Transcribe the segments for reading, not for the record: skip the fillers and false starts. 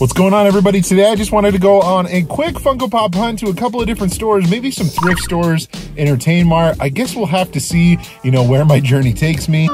What's going on, everybody? Today I just wanted to go on a quick Funko Pop hunt to a couple of different stores, maybe some thrift stores, Entertain Mart. I guess we'll have to see, where my journey takes me.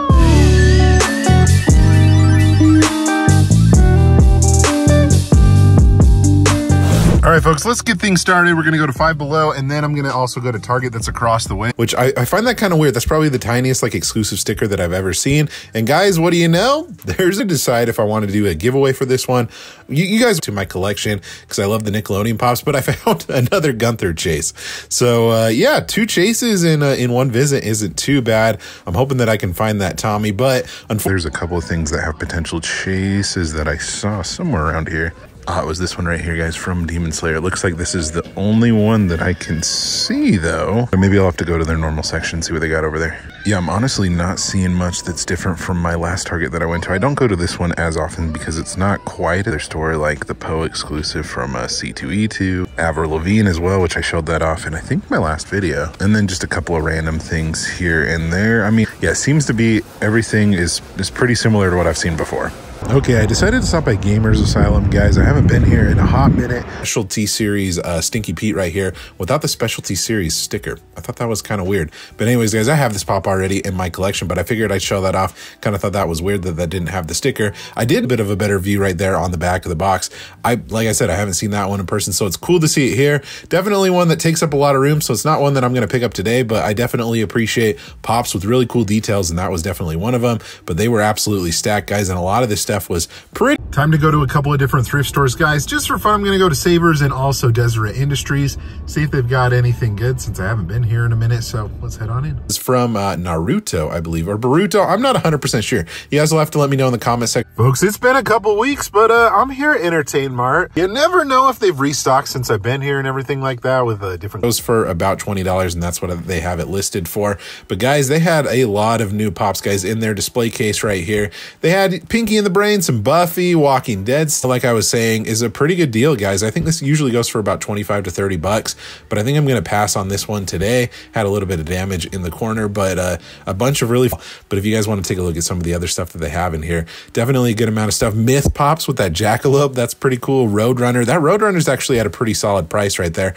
All right, folks, let's get things started. We're gonna go to Five Below, and then I'm gonna also go to Target that's across the way, which I find that kind of weird. That's probably the tiniest exclusive sticker that I've ever seen. And guys, what do you know? There's a decide if I want to do a giveaway for this one. You guys to my collection because I love the Nickelodeon Pops, but I found another Gunther chase. So yeah, 2 chases in one visit isn't too bad. I'm hoping that I can find that Tommy, but unfortunately, there's a couple of things that have potential chases that I saw somewhere around here. It was this one right here, guys, from Demon Slayer. It looks like this is the only one that I can see, though. Or maybe I'll have to go to their normal section, see what they got over there. Yeah, I'm honestly not seeing much that's different from my last Target that I went to. I don't go to this one as often because it's not quite their store like the Poe exclusive from C2E2, Avril Lavigne as well, which I showed that off in, I think, my last video. And then just a couple of random things here and there. I mean, yeah, it seems to be everything is pretty similar to what I've seen before. Okay, I decided to stop by Gamers Asylum, guys. I haven't been here in a hot minute. Specialty Series Stinky Pete right here without the Specialty Series sticker. I thought that was kind of weird. But anyways, guys, I have this pop already in my collection, but I figured I'd show that off. Kind of thought that was weird that that didn't have the sticker. I did a bit of a better view right there on the back of the box. Like I said, I haven't seen that one in person, so it's cool to see it here. Definitely one that takes up a lot of room, so it's not one that I'm going to pick up today, but I definitely appreciate pops with really cool details, and that was definitely one of them. But they were absolutely stacked, guys, and a lot of this stuff was pretty. Time to go to a couple of different thrift stores, guys. Just for fun, I'm going to go to Savers and also Deseret Industries, see if they've got anything good since I haven't been here in a minute. So let's head on in. It's from Naruto, I believe, or Boruto. I'm not 100% sure. You guys will have to let me know in the comment section. Folks, it's been a couple weeks, but I'm here at Entertain Mart. You never know if they've restocked since I've been here and everything like that with different. Those for about $20, and that's what they have it listed for. But guys, they had a lot of new pops, guys, in their display case right here. They had Pinky and the Brain, some Buffy, Walking Dead. Like I was saying, is a pretty good deal, guys. I think this usually goes for about 25 to 30 bucks, but I think I'm going to pass on this one today. Had a little bit of damage in the corner, but a bunch of really. But if you guys want to take a look at some of the other stuff that they have in here, definitely a good amount of stuff. Myth pops with that Jackalope. That's pretty cool. Roadrunner. That Roadrunner's actually at a pretty solid price right there.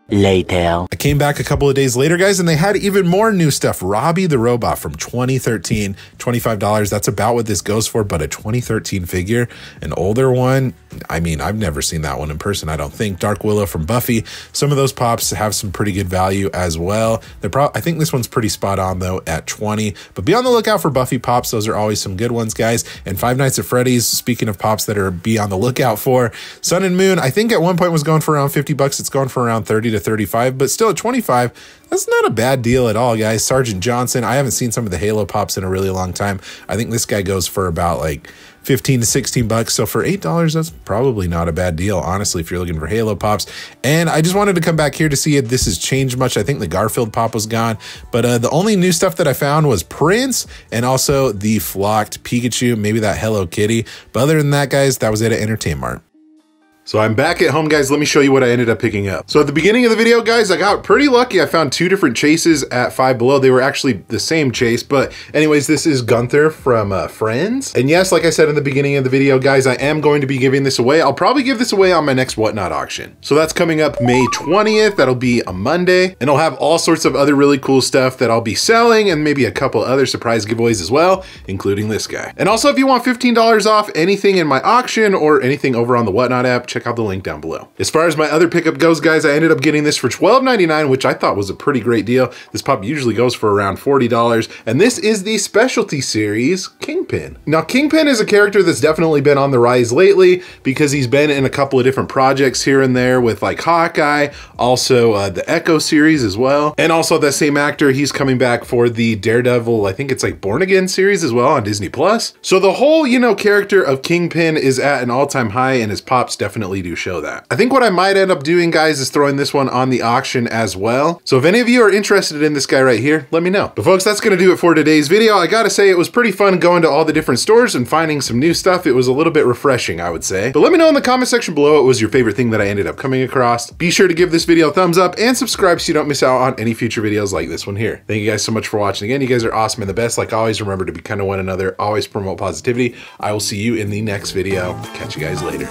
Later. I came back a couple of days later, guys, and they had even more new stuff. Robbie the Robot from 2013, $25. That's about what this goes for, but a 2013 figure, an older one. I mean, I've never seen that one in person, I don't think. Dark Willow from Buffy. Some of those pops have some pretty good value as well. I think this one's pretty spot on, though, at 20. But be on the lookout for Buffy pops. Those are always some good ones, guys. And Five Nights at Freddy's, speaking of pops that are be on the lookout for. Sun and Moon, I think at one point was going for around 50 bucks. It's going for around 30 to 35, but still at 25, that's not a bad deal at all, guys. Sergeant Johnson, I haven't seen some of the Halo pops in a really long time. I think this guy goes for about like 15 to 16 bucks. So for $8, that's probably not a bad deal, honestly, if you're looking for Halo pops. And I just wanted to come back here to see if this has changed much. I think the Garfield pop was gone, but the only new stuff that I found was Prince and also the flocked Pikachu, maybe that Hello Kitty. But other than that, guys, that was it at Entertain Mart. So I'm back at home, guys. Let me show you what I ended up picking up. So at the beginning of the video, guys, I got pretty lucky. I found 2 different chases at Five Below. They were actually the same chase, but anyways, this is Gunther from Friends. And yes, like I said in the beginning of the video, guys, I am going to be giving this away. I'll probably give this away on my next Whatnot auction. So that's coming up May 20th. That'll be a Monday. And I'll have all sorts of other really cool stuff that I'll be selling and maybe a couple other surprise giveaways as well, including this guy. And also, if you want $15 off anything in my auction or anything over on the Whatnot app, check out the link down below. As far as my other pickup goes, guys, I ended up getting this for $12.99, which I thought was a pretty great deal. This pop usually goes for around $40, and this is the Specialty Series Kingpin. Now, Kingpin is a character that's definitely been on the rise lately because he's been in a couple of different projects here and there with like Hawkeye, also the Echo series as well, and also that same actor, he's coming back for the Daredevil, I think it's like Born Again series as well on Disney Plus. So the whole, character of Kingpin is at an all-time high, and his pops definitely definitely do show that. I think what I might end up doing, guys, is throwing this one on the auction as well. So if any of you are interested in this guy right here, let me know. But folks, that's gonna do it for today's video. I gotta say, it was pretty fun going to all the different stores and finding some new stuff. It was a little bit refreshing, I would say. But let me know in the comment section below what was your favorite thing that I ended up coming across. Be sure to give this video a thumbs up and subscribe so you don't miss out on any future videos like this one here. Thank you guys so much for watching. Again, you guys are awesome and the best. Like always, remember to be kind to one another. Always promote positivity. I will see you in the next video. Catch you guys later.